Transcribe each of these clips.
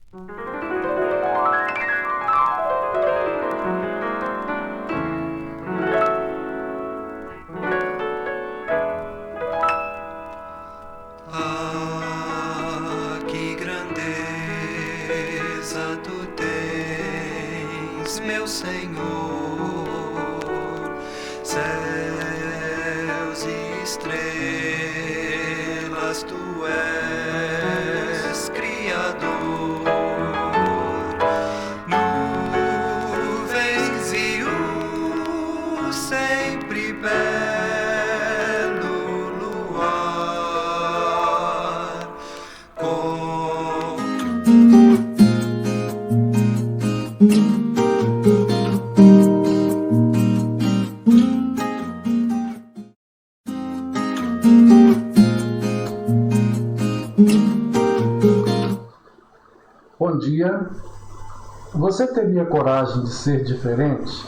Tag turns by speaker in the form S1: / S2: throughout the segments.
S1: Que grandeza tu tens, meu Senhor, céus e estrelas, tu és Criador, nuvens e o sempre belo luar.
S2: Bom dia. Você teria coragem de ser diferente?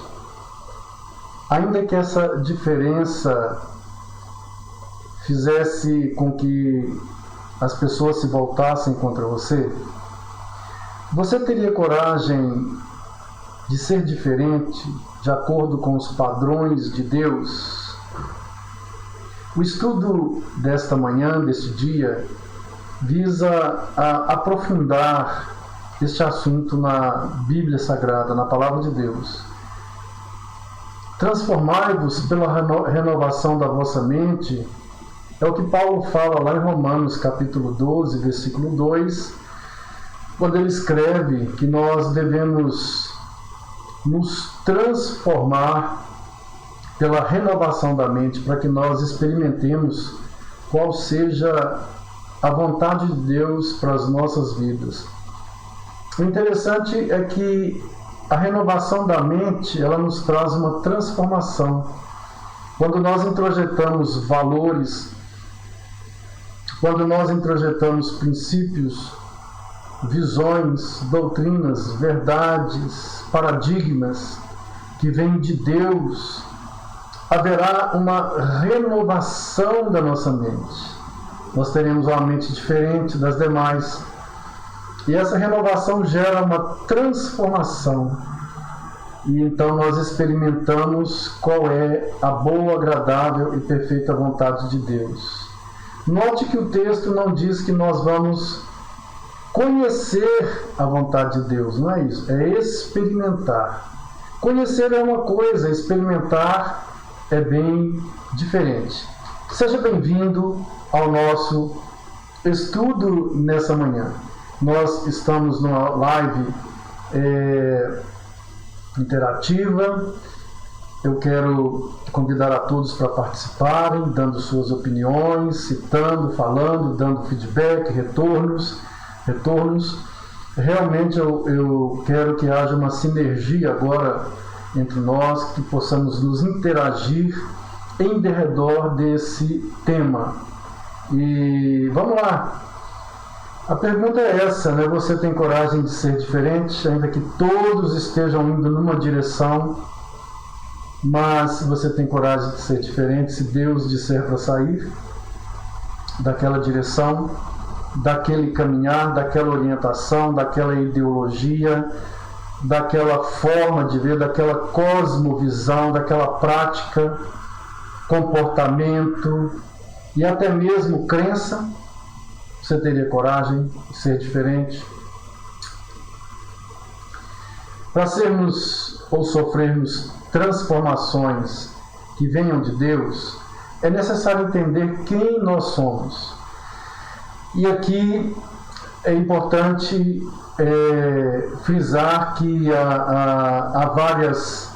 S2: Ainda que essa diferença fizesse com que as pessoas se voltassem contra você? Você teria coragem de ser diferente de acordo com os padrões de Deus? O estudo desta manhã, deste dia, visa aprofundar este assunto na Bíblia Sagrada, na Palavra de Deus. Transformai-vos pela renovação da vossa mente, é o que Paulo fala lá em Romanos capítulo 12, versículo 2, quando ele escreve que nós devemos nos transformar pela renovação da mente, para que nós experimentemos qual seja a vontade de Deus para as nossas vidas. O interessante é que a renovação da mente, ela nos traz uma transformação. Quando nós introjetamos valores, quando nós introjetamos princípios, visões, doutrinas, verdades, paradigmas que vêm de Deus, haverá uma renovação da nossa mente. Nós teremos uma mente diferente das demais. E essa renovação gera uma transformação. E então nós experimentamos qual é a boa, agradável e perfeita vontade de Deus. Note que o texto não diz que nós vamos conhecer a vontade de Deus, não é isso, é experimentar. Conhecer é uma coisa, experimentar é bem diferente. Seja bem-vindo ao nosso estudo nessa manhã. Nós estamos numa live interativa. Eu quero convidar a todos para participarem, dando suas opiniões, citando, falando, dando feedback, retornos. Realmente eu quero que haja uma sinergia agora entre nós, que possamos nos interagir em derredor desse tema. E vamos lá. A pergunta é essa, né? Você tem coragem de ser diferente, ainda que todos estejam indo numa direção, mas você tem coragem de ser diferente se Deus disser para sair daquela direção, daquele caminhar, daquela orientação, daquela ideologia, daquela forma de ver, daquela cosmovisão, daquela prática, comportamento e até mesmo crença? Você teria coragem de ser diferente? Para sermos ou sofrermos transformações que venham de Deus, é necessário entender quem nós somos. E aqui é importante frisar que há várias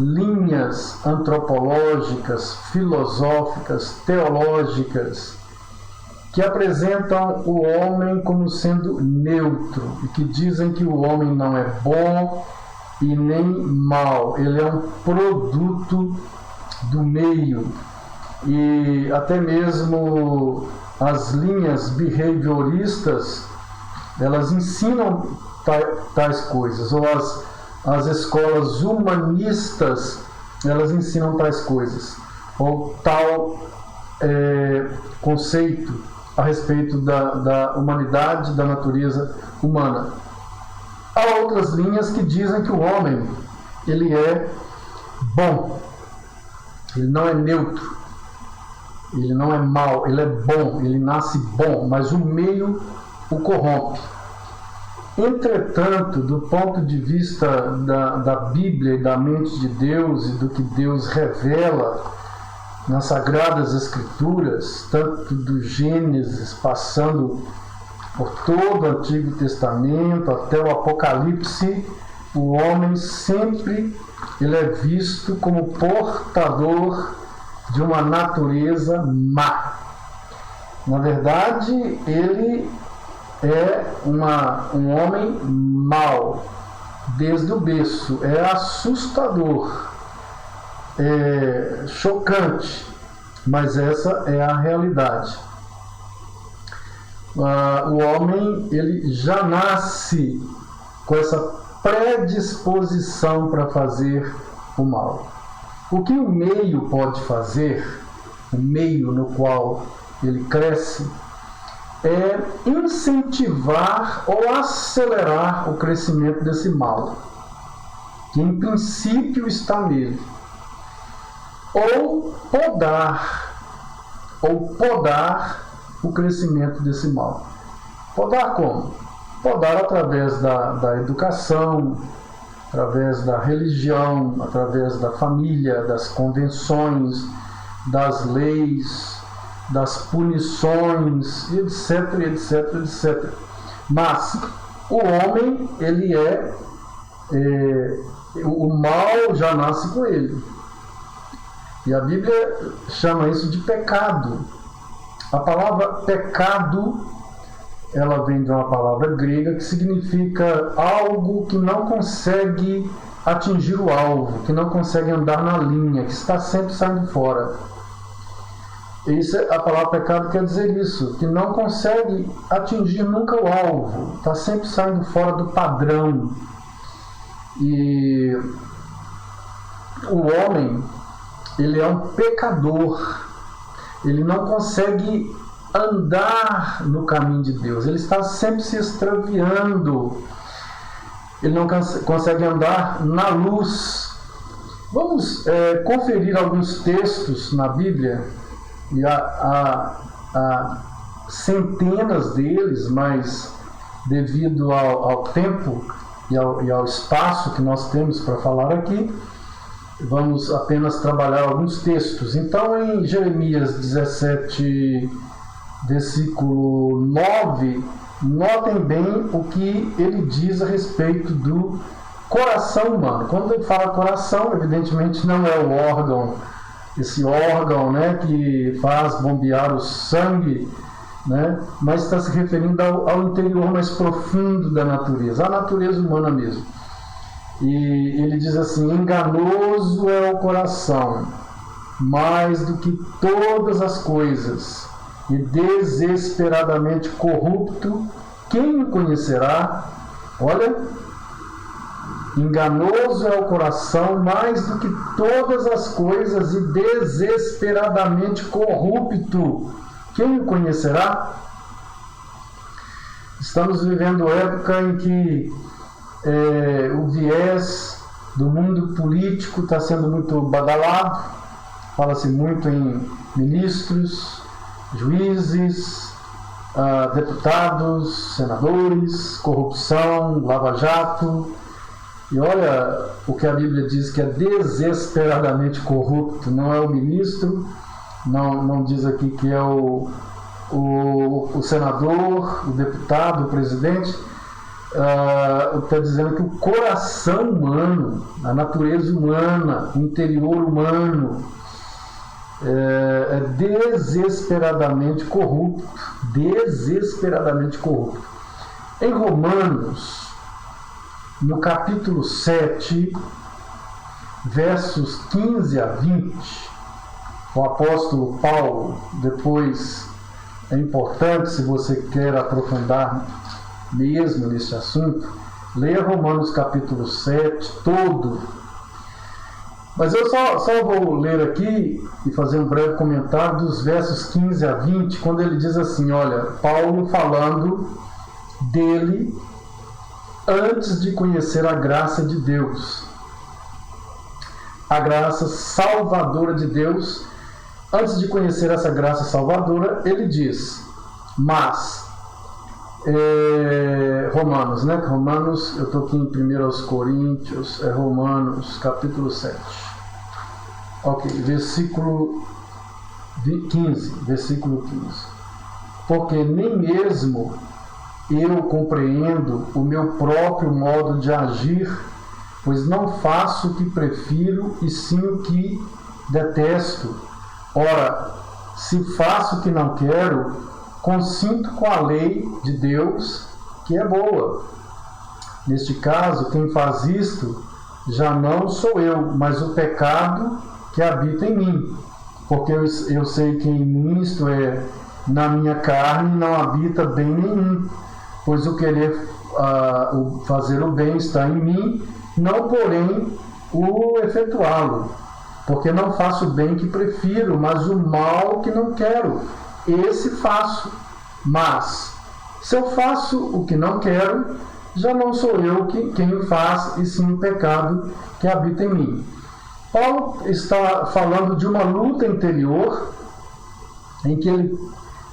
S2: linhas antropológicas, filosóficas, teológicas, que apresentam o homem como sendo neutro e que dizem que o homem não é bom e nem mal, ele é um produto do meio. E até mesmo as linhas behavioristas, elas ensinam tais coisas, ou as escolas humanistas, elas ensinam tais coisas, ou tal conceito a respeito da humanidade, da natureza humana. Há outras linhas que dizem que o homem, ele é bom, ele não é neutro, ele não é mau, ele é bom, ele nasce bom, mas o meio o corrompe. Entretanto, do ponto de vista da Bíblia e da mente de Deus e do que Deus revela nas Sagradas Escrituras, tanto do Gênesis, passando por todo o Antigo Testamento até o Apocalipse, o homem sempre ele é visto como portador de uma natureza má. Na verdade, ele é um homem mau desde o berço. É assustador, é chocante, mas essa é a realidade. O homem ele já nasce com essa predisposição para fazer o mal. O que o meio pode fazer, o meio no qual ele cresce, é incentivar ou acelerar o crescimento desse mal, que em princípio está nele, ou podar o crescimento desse mal. Podar como? Podar através da educação, através da religião, através da família, das convenções, das leis, das punições, etc, etc, etc. Mas o homem, ele o mal já nasce com ele. E a Bíblia chama isso de pecado. A palavra pecado, ela vem de uma palavra grega que significa algo que não consegue atingir o alvo, que não consegue andar na linha, que está sempre saindo fora. A palavra pecado quer dizer isso, que não consegue atingir nunca o alvo, está sempre saindo fora do padrão. E o homem, ele é um pecador, ele não consegue andar no caminho de Deus, ele está sempre se extraviando, ele não consegue andar na luz. Vamos conferir alguns textos na Bíblia, e há centenas deles, mas devido ao tempo e ao espaço que nós temos para falar aqui, vamos apenas trabalhar alguns textos. Então, em Jeremias 17, versículo 9, notem bem o que ele diz a respeito do coração humano. Quando ele fala coração, evidentemente não é o órgão, esse órgão, né, que faz bombear o sangue, né, mas está se referindo ao interior mais profundo da natureza, a natureza humana mesmo. E ele diz assim: enganoso é o coração, mais do que todas as coisas, e desesperadamente corrupto, quem o conhecerá? Olha, enganoso é o coração, mais do que todas as coisas, e desesperadamente corrupto, quem o conhecerá? Estamos vivendo época em que o viés do mundo político está sendo muito badalado. Fala-se muito em ministros, juízes, deputados, senadores, corrupção, lava-jato. E olha o que a Bíblia diz, que é desesperadamente corrupto. Não é o ministro, não diz aqui que é o senador, o deputado, o presidente. Está dizendo que o coração humano, a natureza humana, o interior humano é desesperadamente corrupto. Desesperadamente corrupto. Em Romanos, no capítulo 7, versos 15 a 20, o apóstolo Paulo, depois é importante, se você quer aprofundar mesmo nesse assunto, leia Romanos capítulo 7 todo. Mas eu só vou ler aqui e fazer um breve comentário dos versos 15 a 20, quando ele diz assim, olha, Paulo falando dele antes de conhecer a graça de Deus, a graça salvadora de Deus. Antes de conhecer essa graça salvadora, ele diz, mas, Romanos, né? Romanos, eu estou aqui em 1 Coríntios, Romanos, capítulo 7. Ok, versículo 15. Porque nem mesmo eu compreendo o meu próprio modo de agir, pois não faço o que prefiro, e sim o que detesto. Ora, se faço o que não quero, consinto com a lei de Deus, que é boa. Neste caso, quem faz isto já não sou eu, mas o pecado que habita em mim. Porque eu sei que em mim, isto é, na minha carne, não habita bem nenhum, pois o querer fazer o bem está em mim, não porém o efetuá-lo. Porque não faço o bem que prefiro, mas o mal que não quero, esse faço. Mas, se eu faço o que não quero, já não sou eu quem o faz, e sim o pecado que habita em mim. Paulo está falando de uma luta interior, em que ele,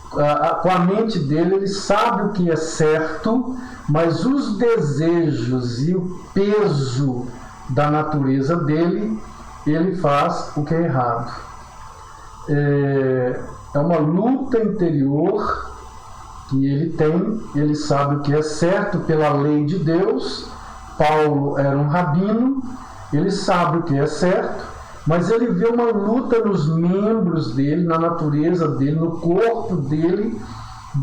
S2: com a mente dele, ele sabe o que é certo, mas os desejos e o peso da natureza dele, ele faz o que é errado. É uma luta interior que ele tem, ele sabe o que é certo pela lei de Deus. Paulo era um rabino, ele sabe o que é certo, mas ele vê uma luta nos membros dele, na natureza dele, no corpo dele,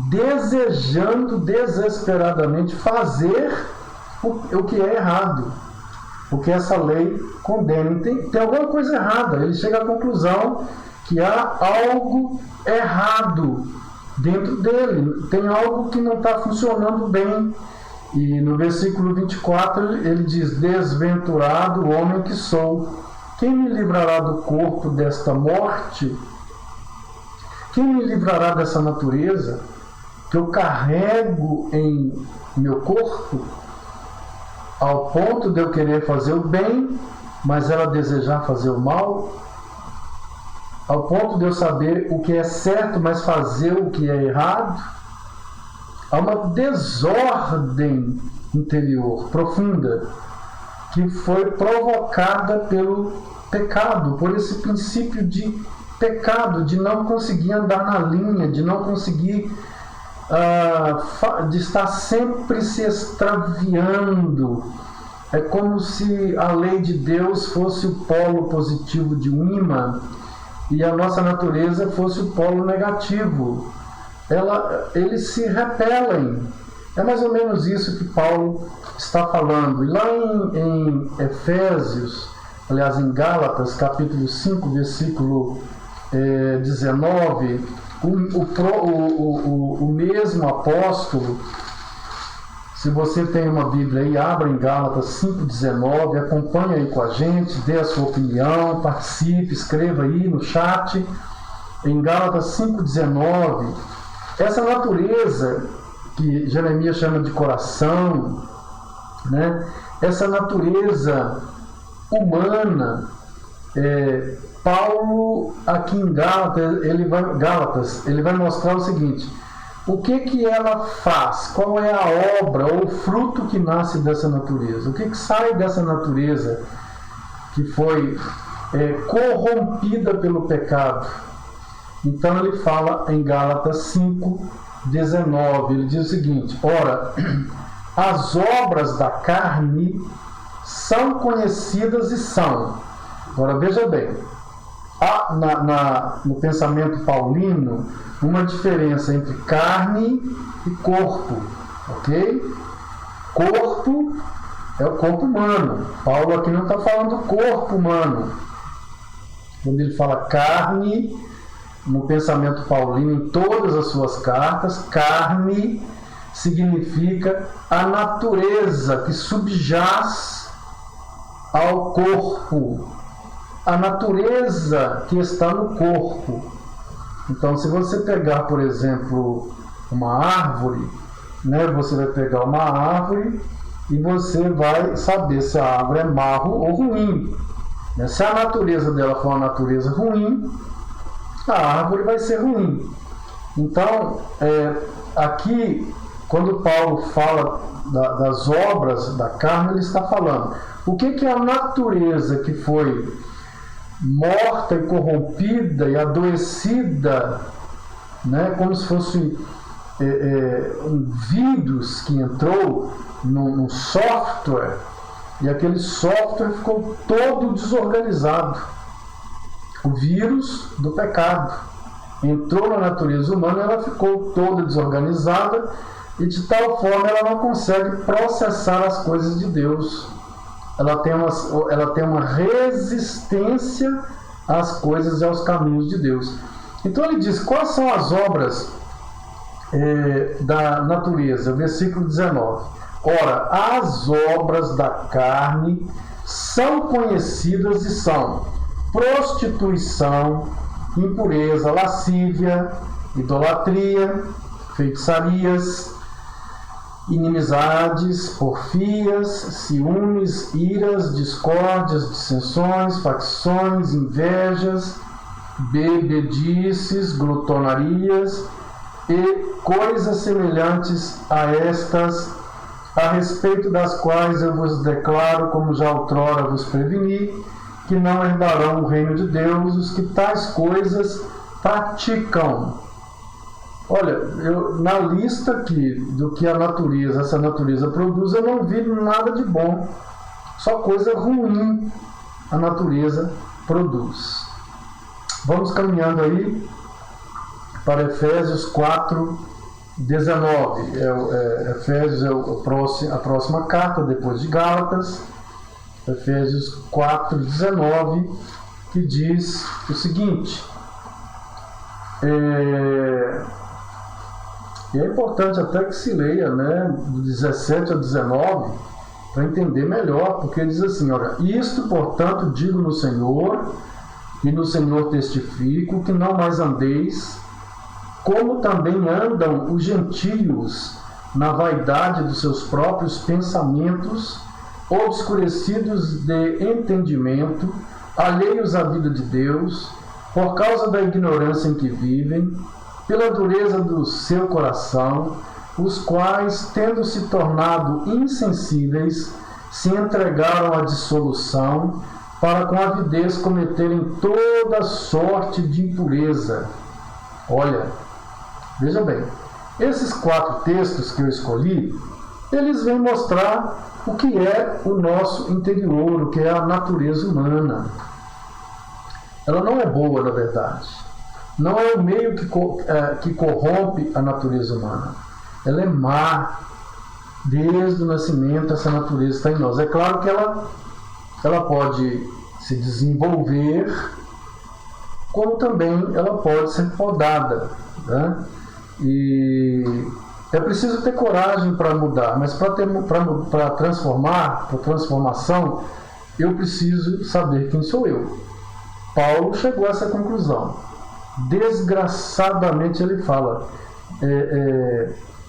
S2: desejando desesperadamente fazer o que é errado, o que essa lei condena. Tem alguma coisa errada. Ele chega à conclusão que há algo errado dentro dele, tem algo que não está funcionando bem. E no versículo 24 ele diz: desventurado homem que sou, quem me livrará do corpo desta morte? Quem me livrará dessa natureza que eu carrego em meu corpo, ao ponto de eu querer fazer o bem, mas ela desejar fazer o mal? Ao ponto de eu saber o que é certo, mas fazer o que é errado? Há uma desordem interior profunda que foi provocada pelo pecado, por esse princípio de pecado, de não conseguir andar na linha, de não conseguir, de estar sempre se extraviando. É como se a lei de Deus fosse o polo positivo de um ímã e a nossa natureza fosse o polo negativo. Eles se repelem. É mais ou menos isso que Paulo está falando. E lá em Efésios, aliás, em Gálatas, capítulo 5, versículo 19, o mesmo apóstolo, se você tem uma Bíblia aí, abra em Gálatas 5,19, acompanhe aí com a gente, dê a sua opinião, participe, escreva aí no chat. Em Gálatas 5,19, essa natureza que Jeremias chama de coração, né? Essa natureza humana, Paulo aqui em Gálatas, ele vai mostrar o seguinte: o que ela faz, qual é a obra ou o fruto que nasce dessa natureza, o que sai dessa natureza que foi corrompida pelo pecado. Então ele fala em Gálatas 5,19, ele diz o seguinte: ora, as obras da carne são conhecidas e são. Agora veja bem, há no pensamento paulino uma diferença entre carne e corpo, ok? Corpo é o corpo humano. Paulo aqui não está falando do corpo humano. Quando ele fala carne, no pensamento paulino, em todas as suas cartas, carne significa a natureza que subjaz ao corpo, a natureza que está no corpo. Então, se você pegar, por exemplo, uma árvore, né, você vai pegar uma árvore e você vai saber se a árvore é má ou ruim. Se a natureza dela for uma natureza ruim, a árvore vai ser ruim. Então, aqui, quando Paulo fala das obras da carne, ele está falando o que é a natureza que foi morta e corrompida e adoecida, né, como se fosse um vírus que entrou num software, e aquele software ficou todo desorganizado. O vírus do pecado entrou na natureza humana e ela ficou toda desorganizada, e de tal forma ela não consegue processar as coisas de Deus. Ela tem uma resistência às coisas e aos caminhos de Deus. Então ele diz, quais são as obras da natureza? Versículo 19. Ora, as obras da carne são conhecidas e são prostituição, impureza, lascívia, idolatria, feitiçarias, inimizades, porfias, ciúmes, iras, discórdias, dissensões, facções, invejas, bebedices, glutonarias e coisas semelhantes a estas, a respeito das quais eu vos declaro, como já outrora vos preveni, que não herdarão o reino de Deus os que tais coisas praticam. Olha, na lista aqui do que essa natureza produz, eu não vi nada de bom. Só coisa ruim a natureza produz. Vamos caminhando aí para Efésios 4, 19. Efésios é a próxima carta, depois de Gálatas. Efésios 4, 19, que diz o seguinte. E é importante até que se leia, né, do 17 ao 19, para entender melhor, porque diz assim, olha, isto, portanto, digo no Senhor, e no Senhor testifico, que não mais andeis, como também andam os gentios, na vaidade dos seus próprios pensamentos, obscurecidos de entendimento, alheios à vida de Deus, por causa da ignorância em que vivem, pela dureza do seu coração, os quais, tendo se tornado insensíveis, se entregaram à dissolução, para com avidez cometerem toda sorte de impureza. Olha, veja bem, esses 4 textos que eu escolhi, eles vêm mostrar o que é o nosso interior, o que é a natureza humana. Ela não é boa, na verdade. Não é o meio que corrompe a natureza humana. Ela é má. Desde o nascimento, essa natureza está em nós. É claro que ela pode se desenvolver, como também ela pode ser podada, né? E é preciso ter coragem para mudar, mas para transformação, eu preciso saber quem sou eu. Paulo chegou a essa conclusão. Desgraçadamente ele fala,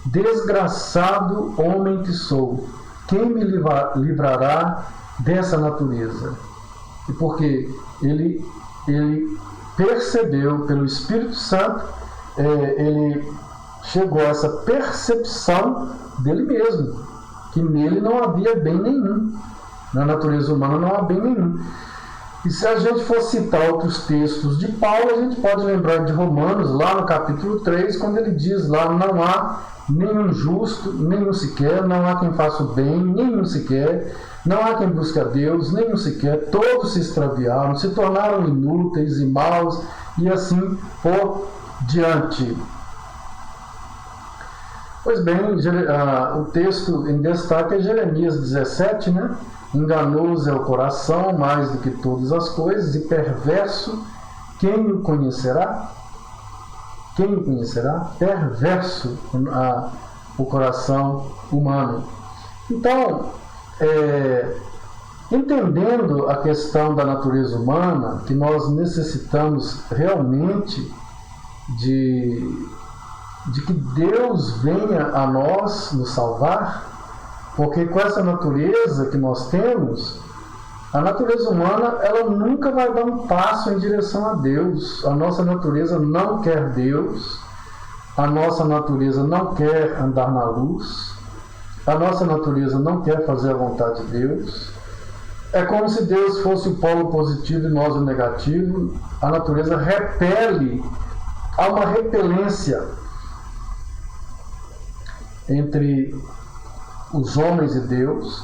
S2: desgraçado homem que sou, quem me livrará dessa natureza? E porque ele percebeu pelo Espírito Santo, ele chegou a essa percepção dele mesmo, que nele não havia bem nenhum, na natureza humana não há bem nenhum. E se a gente for citar outros textos de Paulo, a gente pode lembrar de Romanos, lá no capítulo 3, quando ele diz lá, não há nenhum justo, nenhum sequer, não há quem faça o bem, nenhum sequer, não há quem busque a Deus, nenhum sequer, todos se extraviaram, se tornaram inúteis e maus, e assim por diante. Pois bem, o texto em destaque é Jeremias 17, né? Enganoso é o coração mais do que todas as coisas, e perverso, quem o conhecerá? Quem o conhecerá? Perverso o coração humano. Então, entendendo a questão da natureza humana, que nós necessitamos realmente de que Deus venha a nós nos salvar, Porque com essa natureza que nós temos, a natureza humana, ela nunca vai dar um passo em direção a Deus. A nossa natureza não quer Deus, a nossa natureza não quer andar na luz, a nossa natureza não quer fazer a vontade de Deus. É como se Deus fosse o polo positivo e nós o negativo. A natureza repele, há uma repelência entre os homens e Deus.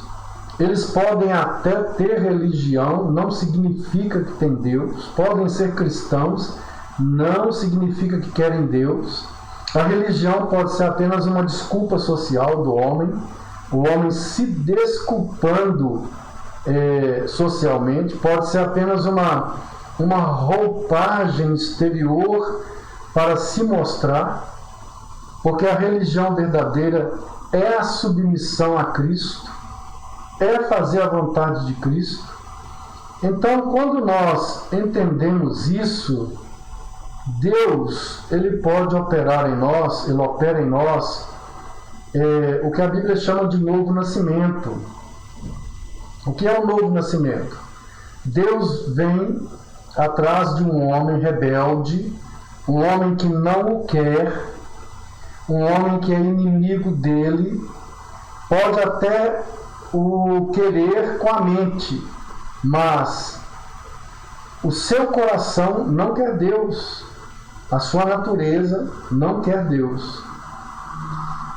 S2: Eles podem até ter religião, não significa que tem Deus. Podem ser cristãos, não significa que querem Deus. A religião pode ser apenas uma desculpa social do homem, o homem se desculpando socialmente, pode ser apenas uma roupagem exterior para se mostrar, porque a religião verdadeira é a submissão a Cristo, é fazer a vontade de Cristo. Então, quando nós entendemos isso, Deus, ele pode operar em nós, ele opera em nós o que a Bíblia chama de novo nascimento. O que é o novo nascimento? Deus vem atrás de um homem rebelde, um homem que não o quer, um homem que é inimigo dele, pode até o querer com a mente, mas o seu coração não quer Deus, a sua natureza não quer Deus.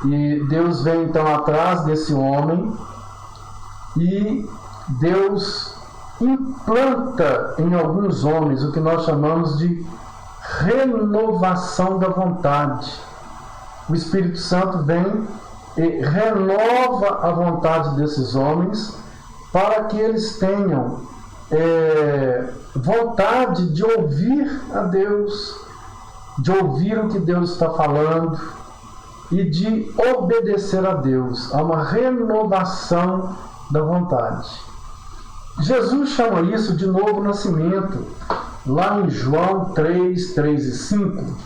S2: E Deus vem então atrás desse homem e Deus implanta em alguns homens o que nós chamamos de renovação da vontade. O Espírito Santo vem e renova a vontade desses homens para que eles tenham vontade de ouvir a Deus, de ouvir o que Deus está falando e de obedecer a Deus. Há uma renovação da vontade. Jesus chama isso de novo nascimento. Lá em João 3, 3 e 5,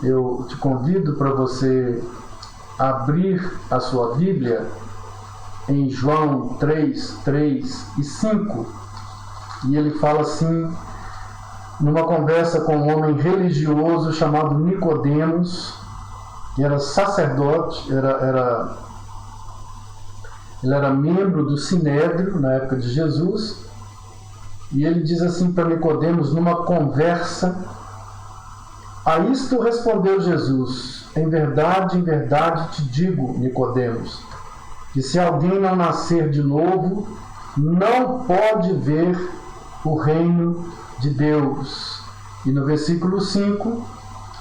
S2: eu te convido para você abrir a sua Bíblia em João 3, 3 e 5, e ele fala assim, numa conversa com um homem religioso chamado Nicodemos, que era sacerdote, ele era membro do Sinédrio na época de Jesus, e ele diz assim para Nicodemos numa conversa: a isto respondeu Jesus: em verdade te digo, Nicodemos, que se alguém não nascer de novo, não pode ver o reino de Deus. E no versículo 5,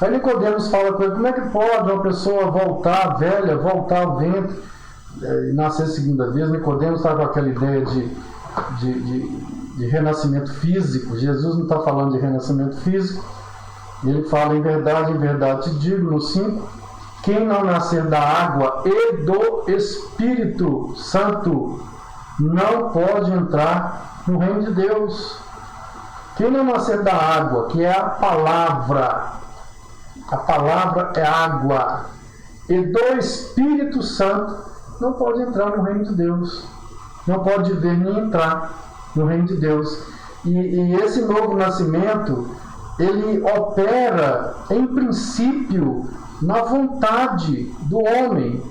S2: aí Nicodemos fala com ele: como é que pode uma pessoa voltar velha, voltar ao ventre e nascer segunda vez? Nicodemos estava com aquela ideia de renascimento físico. Jesus não está falando de renascimento físico. Ele fala: em verdade te digo, no 5, quem não nascer da água e do Espírito Santo não pode entrar no reino de Deus. Quem não nascer da água, que é a palavra é água, e do Espírito Santo, não pode entrar no reino de Deus. Não pode ver nem entrar no reino de Deus. E esse novo nascimento, ele opera, em princípio, na vontade do homem.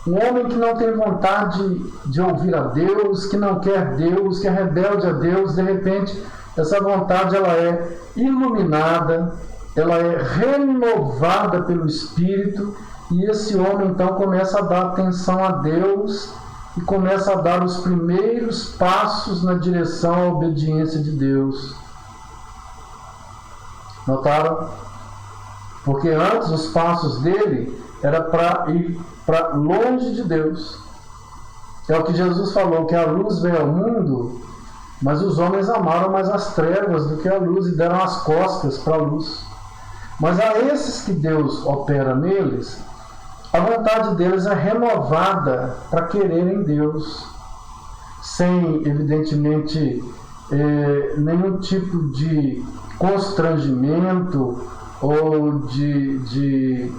S2: Um homem que não tem vontade de ouvir a Deus, que não quer Deus, que é rebelde a Deus, de repente, essa vontade ela é iluminada, ela é renovada pelo Espírito, e esse homem então começa a dar atenção a Deus e começa a dar os primeiros passos na direção à obediência de Deus. Notaram? Porque antes os passos dele era para ir para longe de Deus. É o que Jesus falou, que a luz veio ao mundo, mas os homens amaram mais as trevas do que a luz e deram as costas para a luz. Mas a esses que Deus opera neles, a vontade deles é renovada para quererem Deus, sem, evidentemente, nenhum tipo de constrangimento ou de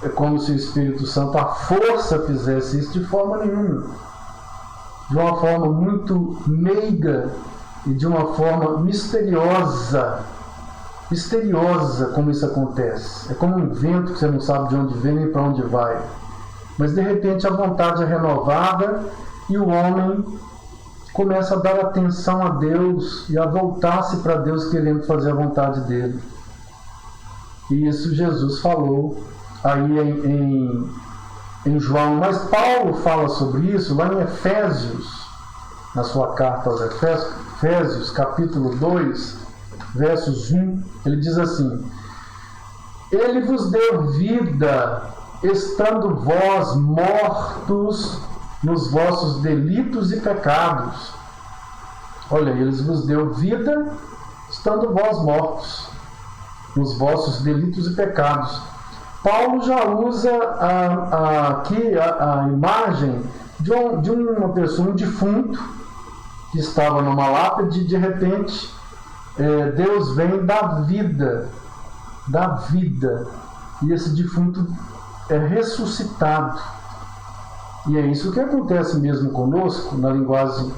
S2: é como se o Espírito Santo, a força, fizesse isso de forma nenhuma. De uma forma muito meiga e de uma forma misteriosa. Misteriosa como isso acontece. É como um vento que você não sabe de onde vem nem para onde vai. Mas de repente a vontade é renovada e o homem começa a dar atenção a Deus e a voltar-se para Deus querendo fazer a vontade dele. E isso Jesus falou aí em João. Mas Paulo fala sobre isso lá em Efésios, na sua carta aos Efésios, capítulo 2, versos 1, ele diz assim: Ele vos deu vida, estando vós mortos nos vossos delitos e pecados. Olha, ele vos deu vida, estando vós mortos nos vossos delitos e pecados. Paulo já usa aqui a imagem de uma pessoa, um defunto, que estava numa lápide, de repente Deus vem dar vida, e esse defunto é ressuscitado. E é isso que acontece mesmo conosco, na linguagem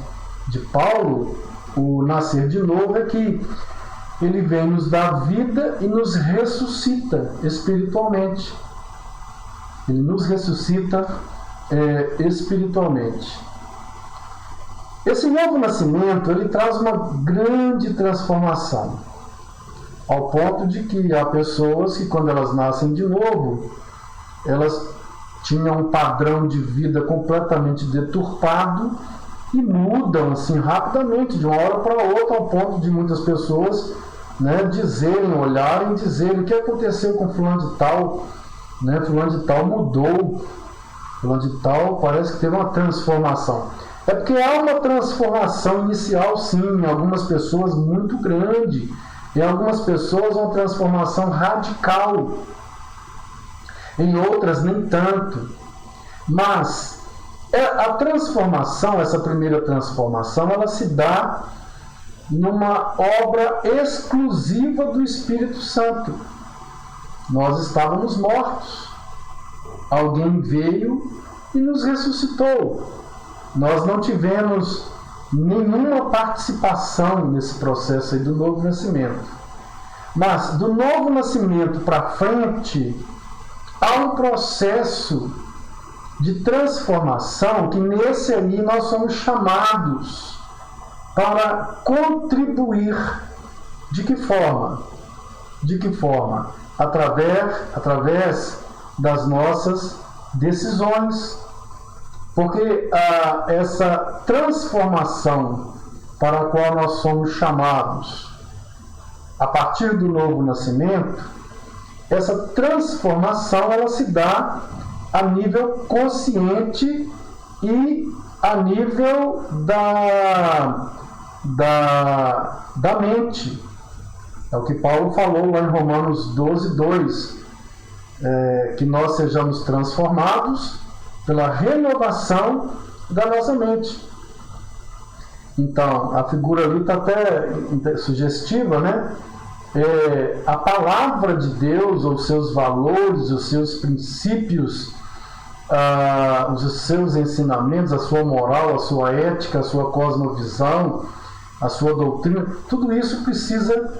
S2: de Paulo. O nascer de novo é que ele vem nos dar vida e nos ressuscita espiritualmente. Ele nos ressuscita espiritualmente. Esse novo nascimento, ele traz uma grande transformação, ao ponto de que há pessoas que, quando elas nascem de novo, elas tinham um padrão de vida completamente deturpado e mudam assim rapidamente, de uma hora para outra, ao ponto de muitas pessoas olharem e dizerem: o que aconteceu com fulano de tal? Fulano de tal mudou, fulano de tal parece que teve uma transformação. É porque há uma transformação inicial, sim, em algumas pessoas muito grande, em algumas pessoas uma transformação radical, em outras nem tanto. Mas a transformação, essa primeira transformação, ela se dá numa obra exclusiva do Espírito Santo. Nós estávamos mortos, alguém veio e nos ressuscitou. Nós não tivemos nenhuma participação nesse processo aí do novo nascimento. Mas do novo nascimento para frente, há um processo de transformação que nesse aí nós somos chamados para contribuir. De que forma? Através das nossas decisões. Porque essa transformação para a qual nós somos chamados a partir do novo nascimento, essa transformação ela se dá a nível consciente e a nível da mente. É o que Paulo falou lá em Romanos 12, 2, que nós sejamos transformados pela renovação da nossa mente. Então, a figura ali está até sugestiva, né? A palavra de Deus, os seus valores, os seus princípios, os seus ensinamentos, a sua moral, a sua ética, a sua cosmovisão, a sua doutrina, tudo isso precisa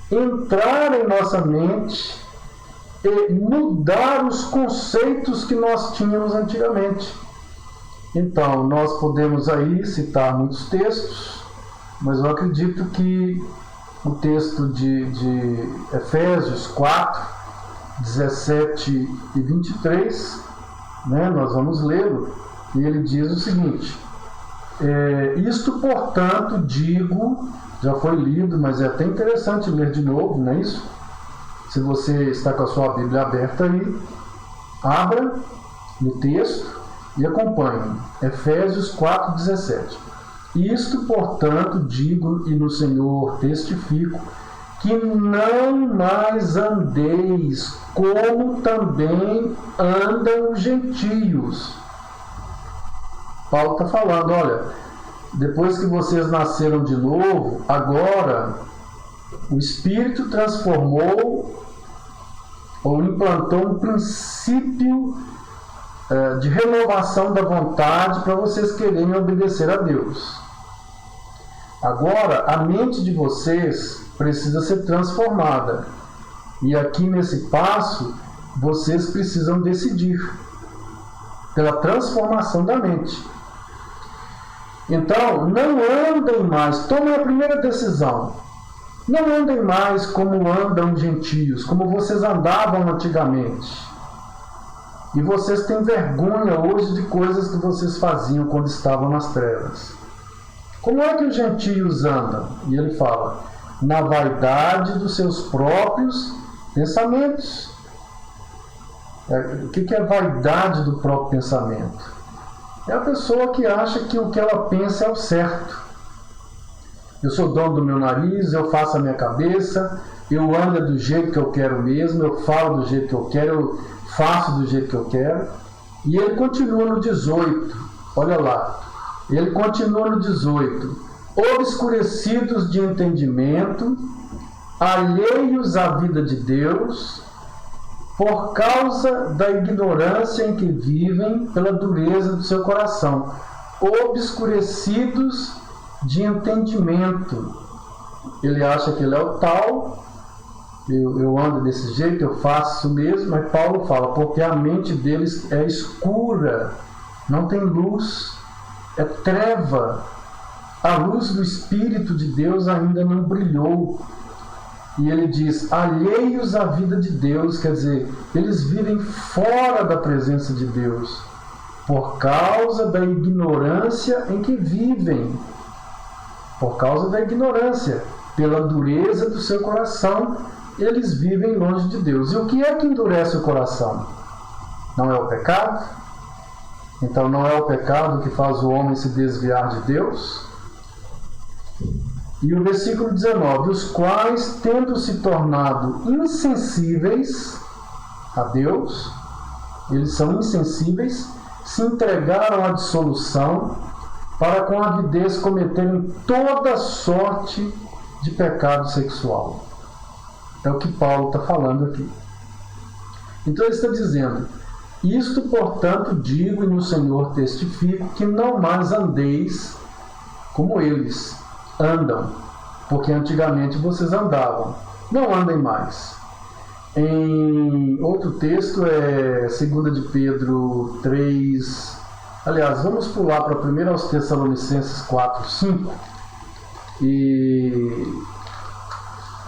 S2: entrar em nossa mente e mudar os conceitos que nós tínhamos antigamente. Então, nós podemos aí citar muitos textos, mas eu acredito que o texto de Efésios 4, 17 e 23, nós vamos lê-lo, e ele diz o seguinte: isto, portanto, digo, já foi lido, mas é até interessante ler de novo, não é isso? Se você está com a sua Bíblia aberta aí, abra no texto e acompanhe. Efésios 4, 17. Isto, portanto, digo e no Senhor testifico, que não mais andeis como também andam os gentios. Paulo está falando, olha, depois que vocês nasceram de novo, agora o Espírito transformou ou implantou um princípio de renovação da vontade para vocês quererem obedecer a Deus. Agora, a mente de vocês precisa ser transformada. E aqui nesse passo, vocês precisam decidir pela transformação da mente. Então, não andem mais, tomem a primeira decisão. Não andem mais como andam gentios, como vocês andavam antigamente. E vocês têm vergonha hoje de coisas que vocês faziam quando estavam nas trevas. Como é que os gentios andam? E ele fala, na vaidade dos seus próprios pensamentos. O que é vaidade do próprio pensamento? É a pessoa que acha que o que ela pensa é o certo. Eu sou dono do meu nariz, eu faço a minha cabeça, eu ando do jeito que eu quero mesmo, eu falo do jeito que eu quero, eu faço do jeito que eu quero. E ele continua no 18, olha lá, ele continua no 18, obscurecidos de entendimento, alheios à vida de Deus, por causa da ignorância em que vivem pela dureza do seu coração, obscurecidos de entendimento. Ele acha que ele é o tal, eu ando desse jeito, eu faço isso mesmo, mas Paulo fala, porque a mente deles é escura, não tem luz, é treva, a luz do Espírito de Deus ainda não brilhou. E ele diz, alheios à vida de Deus, quer dizer, eles vivem fora da presença de Deus, por causa da ignorância em que vivem, por causa da ignorância, pela dureza do seu coração, eles vivem longe de Deus. E o que é que endurece o coração? Não é o pecado? Então não é o pecado que faz o homem se desviar de Deus? E o versículo 19, os quais, tendo se tornado insensíveis a Deus, eles são insensíveis, se entregaram à dissolução, para com avidez cometerem toda sorte de pecado sexual. É o que Paulo está falando aqui. Então ele está dizendo, isto, portanto, digo e no Senhor testifico, que não mais andeis como eles andam, porque antigamente vocês andavam, não andem mais. Em outro texto é 2 de Pedro 3, aliás, vamos pular para 1 aos Tessalonicenses 4, 5, e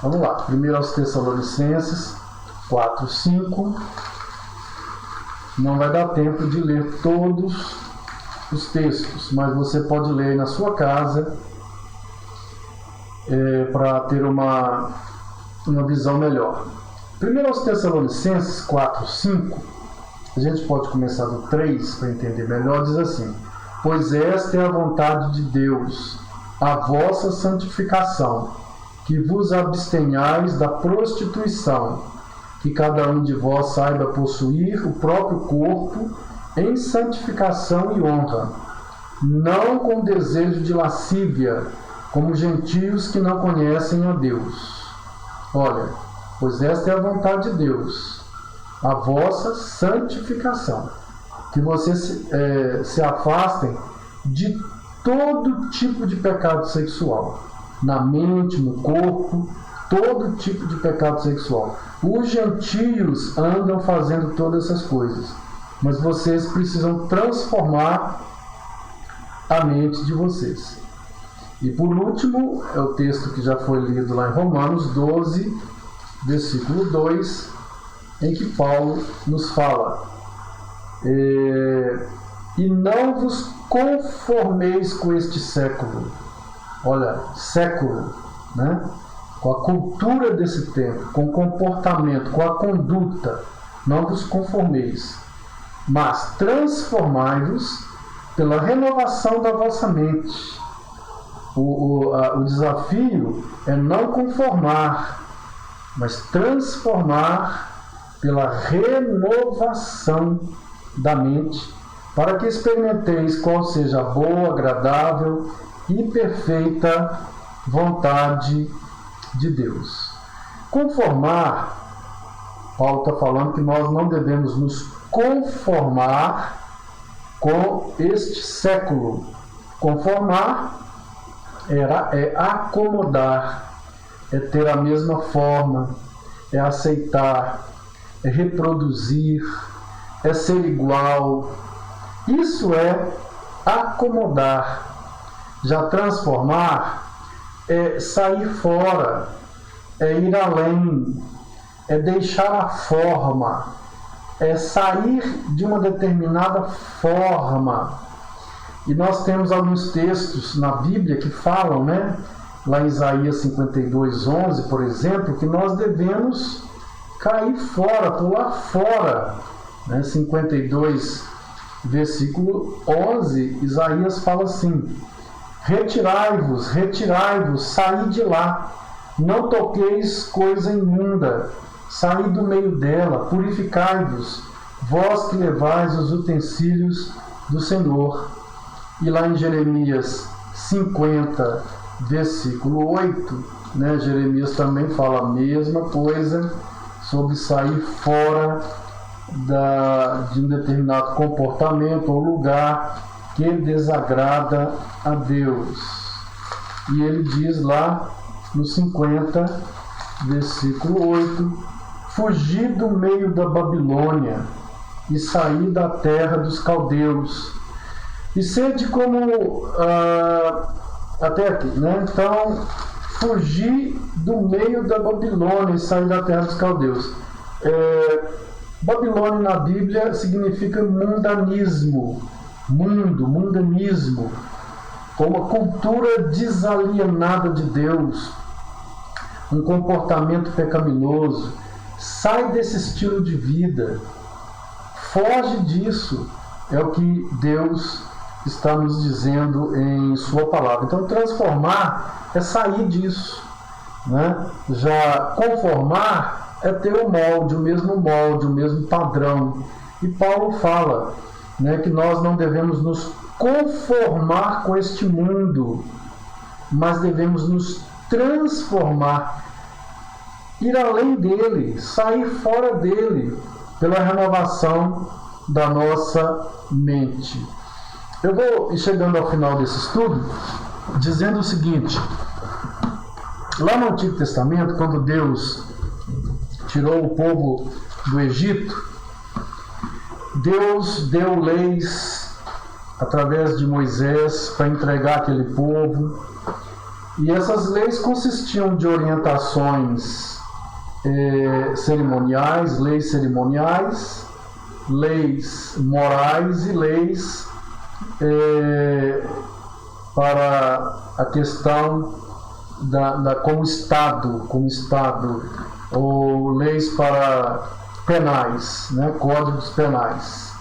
S2: vamos lá, 1 aos Tessalonicenses 4, 5, não vai dar tempo de ler todos os textos, mas você pode ler na sua casa, para ter uma visão melhor. 1 aos Tessalonicenses 4, 5, a gente pode começar do 3 para entender melhor, diz assim, pois esta é a vontade de Deus, a vossa santificação, que vos abstenhais da prostituição, que cada um de vós saiba possuir o próprio corpo em santificação e honra, não com desejo de lascívia, como gentios que não conhecem a Deus. Olha, pois esta é a vontade de Deus, a vossa santificação, que vocês se afastem de todo tipo de pecado sexual, na mente, no corpo, todo tipo de pecado sexual. Os gentios andam fazendo todas essas coisas, mas vocês precisam transformar a mente de vocês. E por último, é o texto que já foi lido lá em Romanos 12, versículo 2, em que Paulo nos fala, e não vos conformeis com este século. Olha, século, né? Com a cultura desse tempo, com o comportamento, com a conduta, não vos conformeis, mas transformai-vos pela renovação da vossa mente. O desafio é não conformar, mas transformar pela renovação da mente, para que experimenteis qual seja a boa, agradável e perfeita vontade de Deus. Conformar Paulo está falando que nós não devemos nos conformar com este século. Conformar é acomodar, é ter a mesma forma, é aceitar, é reproduzir, é ser igual. Isso é acomodar. Já transformar é sair fora, é ir além, é deixar a forma, é sair de uma determinada forma. E nós temos alguns textos na Bíblia que falam, lá em Isaías 52:11, por exemplo, que nós devemos cair fora, pular fora. 52, versículo 11, Isaías fala assim: retirai-vos, saí de lá, não toqueis coisa imunda, saí do meio dela, purificai-vos, vós que levais os utensílios do Senhor. E lá em Jeremias 50, versículo 8, Jeremias também fala a mesma coisa sobre sair fora de um determinado comportamento ou lugar que desagrada a Deus. E ele diz lá no 50, versículo 8: fugi do meio da Babilônia e saí da terra dos caldeus. E sede como até aqui, Então, fugi do meio da Babilônia e saí da terra dos caldeus. Babilônia na Bíblia significa mundanismo, mundanismo, uma cultura desalienada de Deus, um comportamento pecaminoso. Sai desse estilo de vida, foge disso, é o que Deus está nos dizendo em sua palavra. Então, transformar é sair disso, Já conformar é ter o mesmo padrão. E Paulo fala, que nós não devemos nos conformar com este mundo, mas devemos nos transformar, ir além dele, sair fora dele, pela renovação da nossa mente. Eu vou chegando ao final desse estudo dizendo o seguinte: lá no Antigo Testamento, quando Deus tirou o povo do Egito, Deus deu leis através de Moisés para entregar aquele povo, e essas leis consistiam de orientações cerimoniais, leis morais e leis para a questão como Estado, ou leis para penais, códigos penais.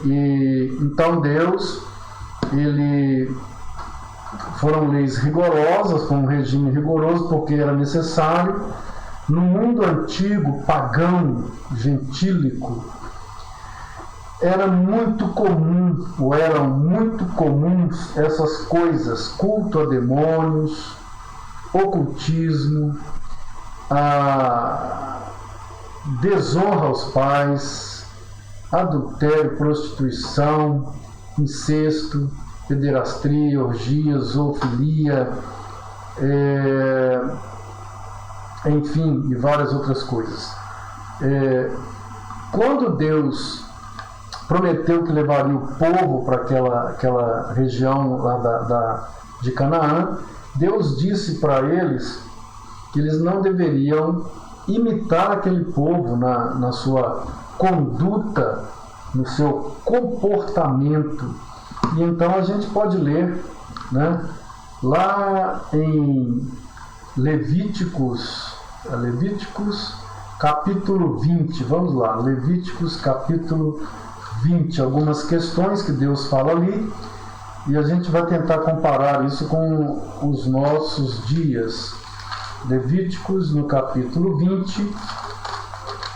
S2: E então Deus, foram leis rigorosas, foi um regime rigoroso porque era necessário. No mundo antigo, pagão, gentílico, eram muito comuns essas coisas: culto a demônios, ocultismo, a desonra aos pais, adultério, prostituição, incesto, pederastia, orgia, zoofilia, enfim, e várias outras coisas. Quando Deus prometeu que levaria o povo para aquela região lá de Canaã, Deus disse para eles que eles não deveriam imitar aquele povo na sua conduta, no seu comportamento. E então a gente pode ler, lá em Levíticos capítulo 20, vamos lá, Levíticos capítulo 20, algumas questões que Deus fala ali, e a gente vai tentar comparar isso com os nossos dias. Levíticos, no capítulo 20,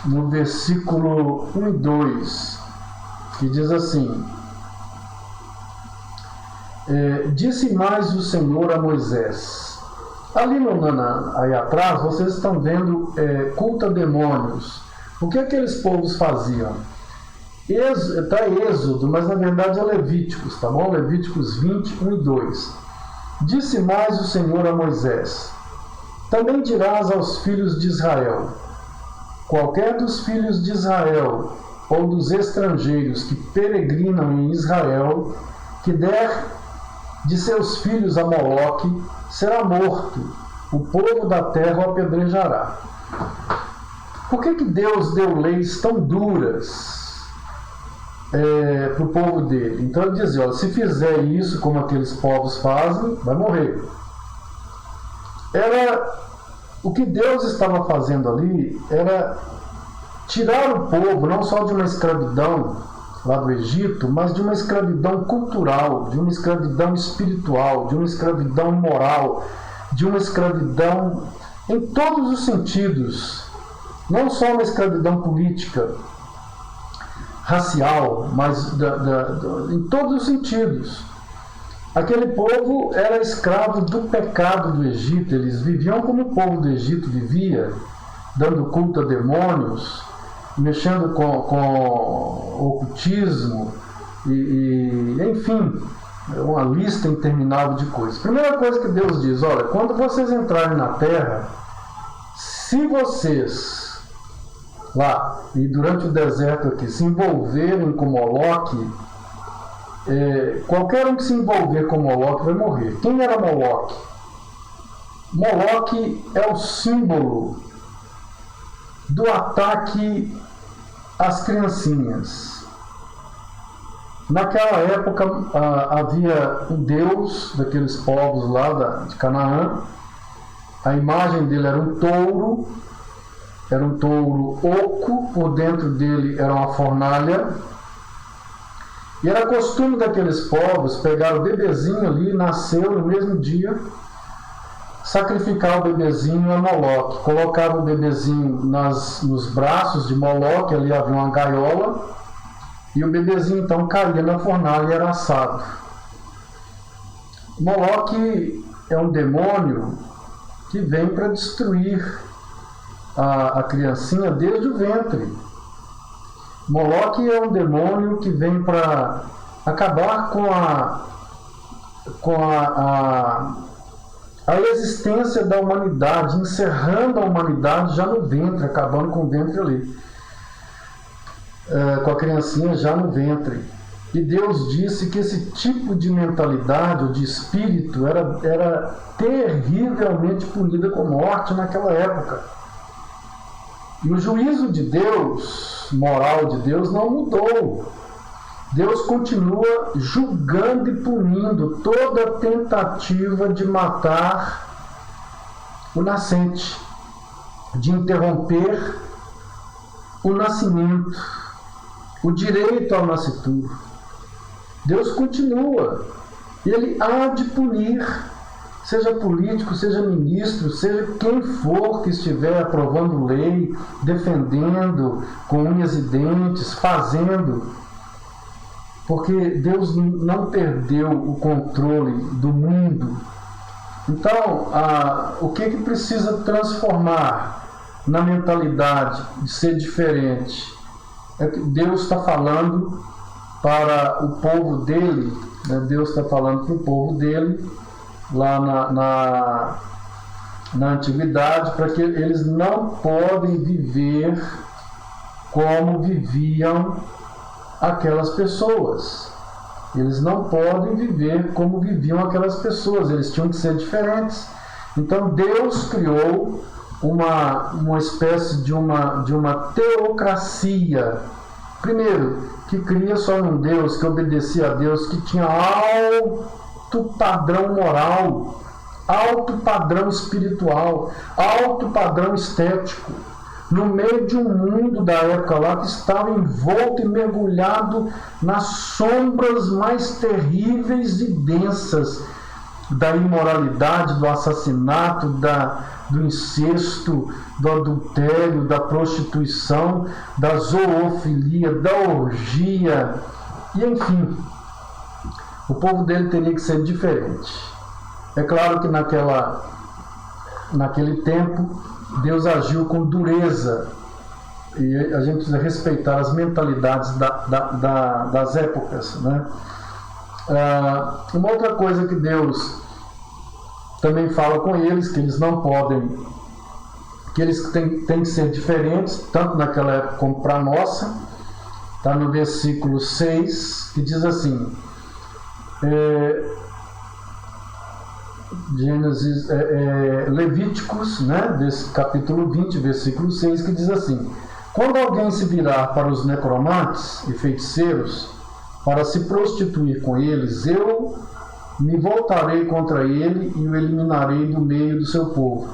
S2: no versículo 1 e 2, que diz assim: disse mais o Senhor a Moisés. Ali aí atrás vocês estão vendo culto a demônios, O que aqueles povos faziam? Está Êxodo, mas na verdade é Levíticos, tá bom? Levíticos 20, 1 e 2. Disse mais o Senhor a Moisés: também dirás aos filhos de Israel: qualquer dos filhos de Israel ou dos estrangeiros que peregrinam em Israel, que der de seus filhos a Moloque, será morto. O povo da terra o apedrejará. Por que Deus deu leis tão duras para o povo dele? Então ele dizia: olha, se fizer isso como aqueles povos fazem, vai morrer. O que Deus estava fazendo ali era tirar o povo não só de uma escravidão lá do Egito, mas de uma escravidão cultural, de uma escravidão espiritual, de uma escravidão moral, de uma escravidão em todos os sentidos. Não só uma escravidão política, racial, mas em todos os sentidos. Aquele povo era escravo do pecado do Egito. Eles viviam como o povo do Egito vivia, dando culto a demônios, mexendo com ocultismo, enfim, uma lista interminável de coisas. Primeira coisa que Deus diz: olha, quando vocês entrarem na terra, se vocês lá e durante o deserto aqui se envolverem com Moloque, qualquer um que se envolver com Moloque vai morrer. Quem era Moloque? Moloque é o símbolo do ataque às criancinhas. Naquela época havia um deus daqueles povos lá de Canaã. A imagem dele era um touro oco, por dentro dele era uma fornalha. E era costume daqueles povos pegar o bebezinho ali, nasceu no mesmo dia, sacrificar o bebezinho a Moloque. Colocava o bebezinho nos braços de Moloque, ali havia uma gaiola, e o bebezinho então caía na fornalha e era assado. Moloque é um demônio que vem para destruir a criancinha desde o ventre. Moloque é um demônio que vem para acabar com a existência da humanidade, encerrando a humanidade já no ventre, acabando com o ventre ali, com a criancinha já no ventre. E Deus disse que esse tipo de mentalidade ou de espírito era terrivelmente punida com morte naquela época. E o juízo de Deus, moral de Deus, não mudou. Deus continua julgando e punindo toda tentativa de matar o nascente, de interromper o nascimento, o direito ao nascituro. Deus continua. Ele há de punir, seja político, seja ministro, seja quem for que estiver aprovando lei, defendendo com unhas e dentes, fazendo, porque Deus não perdeu o controle do mundo. Então, o que precisa transformar na mentalidade de ser diferente? É que Deus está falando para o povo dele, né? Deus está falando para o povo dele, lá na antiguidade, para que eles não podem viver como viviam aquelas pessoas. Eles não podem viver como viviam aquelas pessoas, eles tinham que ser diferentes. Então Deus criou uma espécie de uma teocracia. Primeiro, que cria só um Deus, que obedecia a Deus, que tinha alto padrão moral, alto padrão espiritual, alto padrão estético, no meio de um mundo da época lá que estava envolto e mergulhado nas sombras mais terríveis e densas da imoralidade, do assassinato, do incesto, do adultério, da prostituição, da zoofilia, da orgia, e enfim, o povo dele teria que ser diferente. É claro que naquele tempo Deus agiu com dureza E a gente precisa respeitar as mentalidades das épocas, né? Uma outra coisa que Deus também fala com eles, que eles não podem, que eles têm que ser diferentes, tanto naquela época como para a nossa. Está no versículo 6, que diz assim, Levíticos, né, desse capítulo 20, versículo 6, que diz assim: quando alguém se virar para os necromantes e feiticeiros para se prostituir com eles, eu me voltarei contra ele e o eliminarei do meio do seu povo.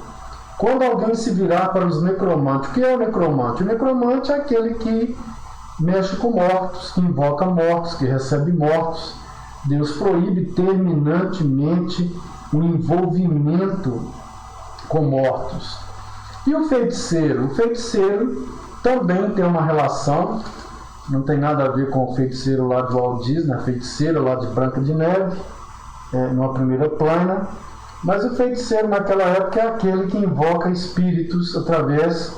S2: Quando alguém se virar para os necromantes, o que é o necromante? O necromante é aquele que mexe com mortos, que invoca mortos, que recebe mortos. Deus proíbe terminantemente o envolvimento com mortos. E o feiticeiro? O feiticeiro também tem uma relação, não tem nada a ver com o feiticeiro lá de Walt Disney, a feiticeira lá de Branca de Neve, numa primeira plana, mas o feiticeiro naquela época é aquele que invoca espíritos através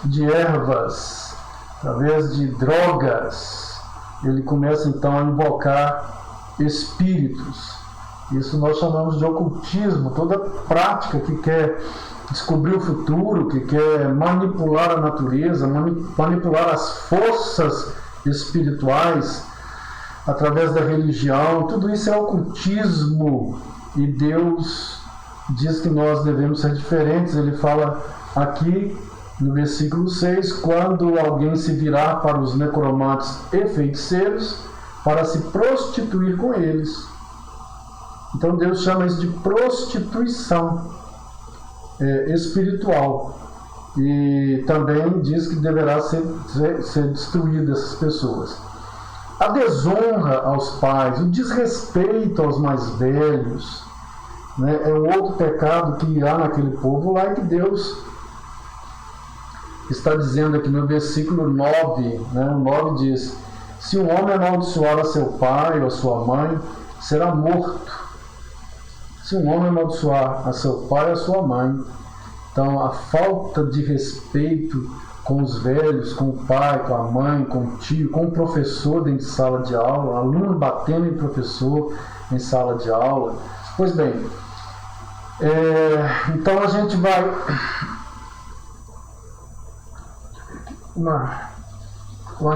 S2: de ervas, através de drogas. Ele começa então a invocar espíritos. Isso nós chamamos de ocultismo. Toda prática que quer descobrir o futuro, que quer manipular a natureza, manipular as forças espirituais através da religião, tudo isso é ocultismo. E Deus diz que nós devemos ser diferentes. Ele fala aqui no versículo 6, quando alguém se virar para os necromantes e feiticeiros para se prostituir com eles. Então Deus chama isso de prostituição espiritual. E também diz que deverá ser destruída essas pessoas. A desonra aos pais, o desrespeito aos mais velhos, né, é um outro pecado que há naquele povo lá, e que Deus está dizendo aqui no versículo 9, né, o 9 diz: se um homem amaldiçoar a seu pai ou a sua mãe, será morto. Se um homem amaldiçoar a seu pai ou a sua mãe. Então, a falta de respeito com os velhos, com o pai, com a mãe, com o tio, com o professor dentro de sala de aula, aluno batendo em professor em sala de aula. Pois bem, então a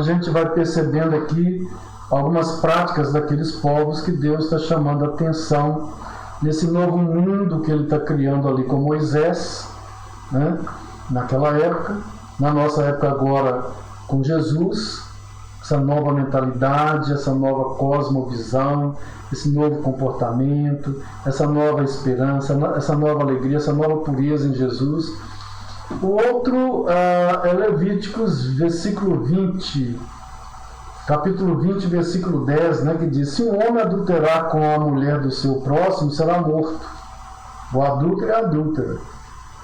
S2: gente vai percebendo aqui algumas práticas daqueles povos que Deus está chamando a atenção nesse novo mundo que Ele está criando ali com Moisés, né, naquela época. Na nossa época agora, com Jesus, essa nova mentalidade, essa nova cosmovisão, esse novo comportamento, essa nova esperança, essa nova alegria, essa nova pureza em Jesus. O outro é Levíticos, versículo 20, capítulo 20, versículo 10, né, que diz: se um homem adulterar com a mulher do seu próximo, será morto. O adúltero é adúltera.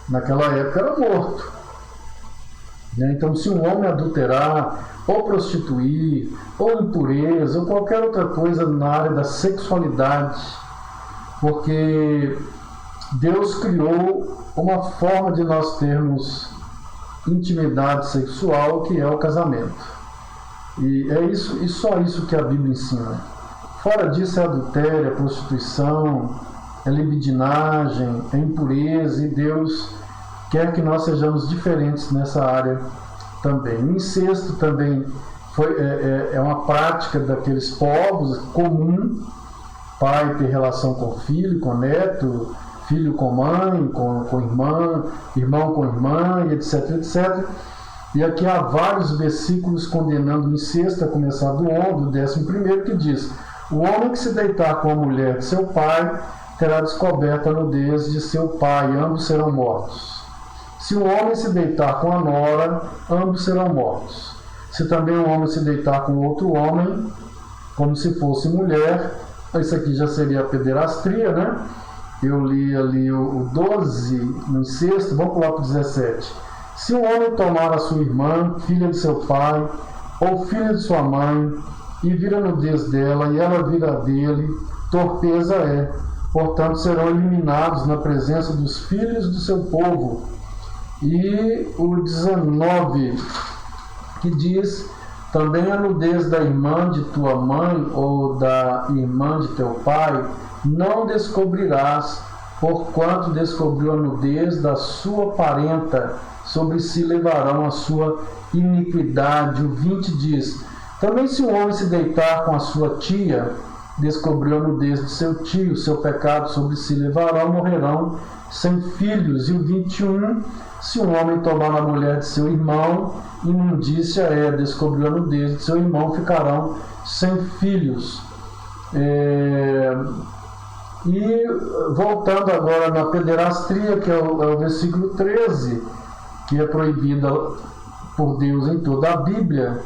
S2: Naquela época era morto. Então, se um homem adulterar, ou prostituir, ou impureza, ou qualquer outra coisa na área da sexualidade, porque Deus criou uma forma de nós termos intimidade sexual, que é o casamento. E é isso, e só isso que a Bíblia ensina. Fora disso é adultério, é prostituição, é libidinagem, é impureza, e Deus quer que nós sejamos diferentes nessa área também. O incesto também é uma prática daqueles povos comum, pai ter relação com filho, com neto, filho com mãe, com irmã, irmão com irmã, e etc, etc. E aqui há vários versículos condenando o incesto, a começar do 11º, que diz: o homem que se deitar com a mulher de seu pai terá descoberto a nudez de seu pai, ambos serão mortos. Se o homem se deitar com a nora, ambos serão mortos. Se também um homem se deitar com outro homem, como se fosse mulher, isso aqui já seria a pederastria, né? Eu li ali o 12 no incesto, vamos pular para o 17. Se um homem tomar a sua irmã, filha de seu pai, ou filha de sua mãe, e vir a nudez dela, e ela vir a dele, torpeza é. Portanto, serão eliminados na presença dos filhos do seu povo. E o 19, que diz: também a nudez da irmã de tua mãe ou da irmã de teu pai não descobrirás, porquanto descobriu a nudez da sua parenta, sobre si levarão a sua iniquidade. O 20 diz: também se um homem se deitar com a sua tia, descobriu a nudez de seu tio, seu pecado sobre si levarão, morrerão sem filhos. E o 21, se um homem tomar a mulher de seu irmão, imundícia é, descobriu a nudez de seu irmão, ficarão sem filhos. E voltando agora na pederastia, que é o versículo 13, que é proibida por Deus em toda a Bíblia,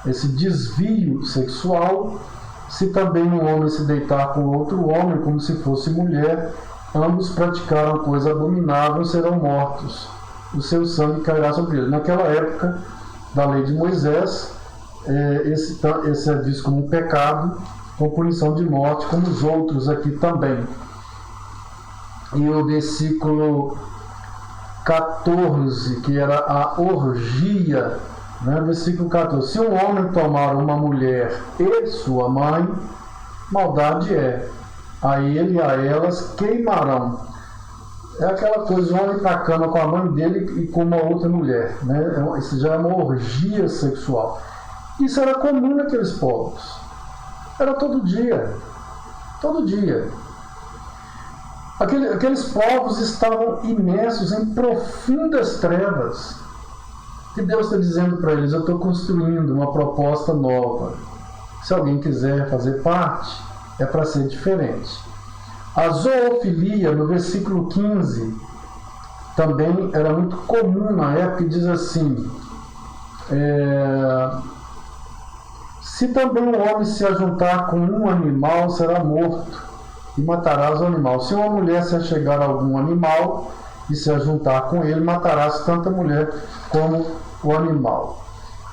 S2: esse desvio sexual. Se também um homem se deitar com outro homem, como se fosse mulher, ambos praticaram coisa abominável, serão mortos. O seu sangue cairá sobre eles. Naquela época da lei de Moisés, esse é visto como um pecado, com punição de morte, como os outros aqui também. E o versículo 14, que era a orgia, né? Versículo 14: se um homem tomar uma mulher e sua mãe, maldade é, a ele e a elas queimarão. É aquela coisa, o homem para a cama com a mãe dele e com uma outra mulher, né? Isso já é uma orgia sexual. Isso era comum naqueles povos. Era todo dia. Todo dia. Aqueles povos estavam imersos em profundas trevas. Que Deus está dizendo para eles: eu estou construindo uma proposta nova. Se alguém quiser fazer parte, é para ser diferente. A zoofilia, no versículo 15, também era muito comum na época, e diz assim: se também um homem se ajuntar com um animal, será morto, e matarás o animal. Se uma mulher se achegar a algum animal e se ajuntar com ele, matarás tanto a mulher como o animal.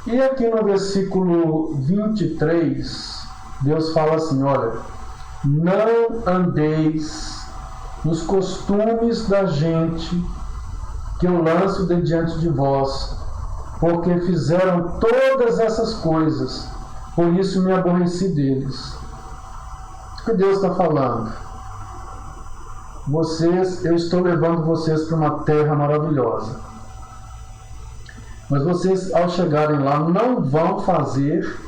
S2: E aqui no versículo 23, Deus fala assim: olha, não andeis nos costumes da gente que eu lanço de diante de vós, porque fizeram todas essas coisas, por isso me aborreci deles. O que Deus está falando? Eu estou levando vocês para uma terra maravilhosa. Mas vocês, ao chegarem lá, não vão fazer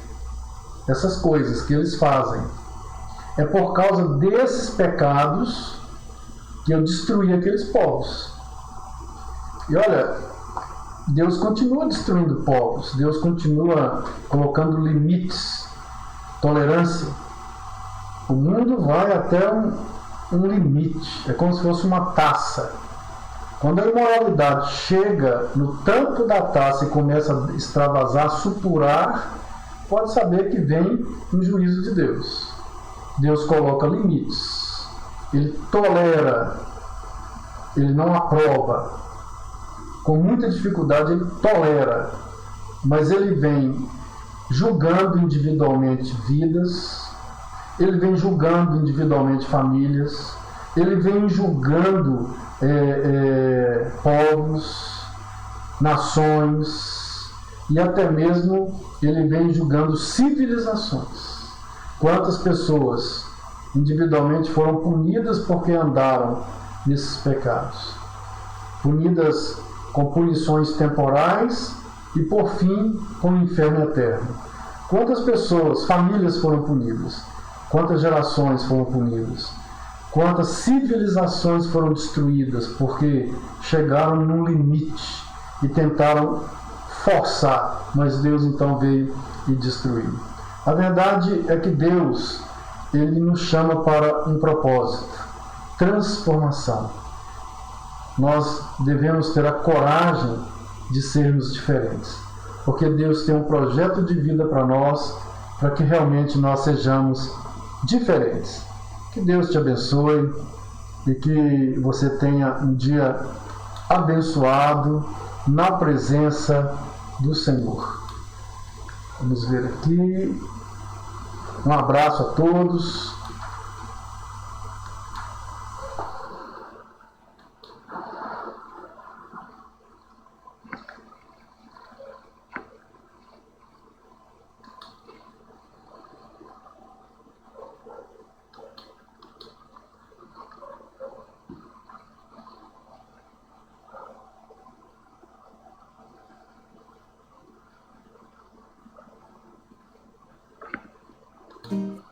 S2: essas coisas que eles fazem. É por causa desses pecados que eu destruí aqueles povos. E olha, Deus continua destruindo povos. Deus continua colocando limites, tolerância. O mundo vai até um limite. É como se fosse uma taça. Quando a imoralidade chega no tampo da taça e começa a extravasar, supurar, pode saber que vem um juízo de Deus. Deus coloca limites. Ele tolera. Ele não aprova. Com muita dificuldade ele tolera. Mas ele vem julgando individualmente vidas. Ele vem julgando individualmente famílias. Ele vem julgando povos, nações, e até mesmo ele vem julgando civilizações. Quantas pessoas individualmente foram punidas porque andaram nesses pecados, punidas com punições temporais e por fim com o inferno eterno. Quantas pessoas, famílias foram punidas, quantas gerações foram punidas, quantas civilizações foram destruídas porque chegaram num limite e tentaram forçar, mas Deus então veio e destruiu. A verdade é que Deus, ele nos chama para um propósito: transformação. Nós devemos ter a coragem de sermos diferentes, porque Deus tem um projeto de vida para nós, para que realmente nós sejamos diferentes. Que Deus te abençoe e que você tenha um dia abençoado na presença do Senhor. Vamos ver aqui. Um abraço a todos. Deus.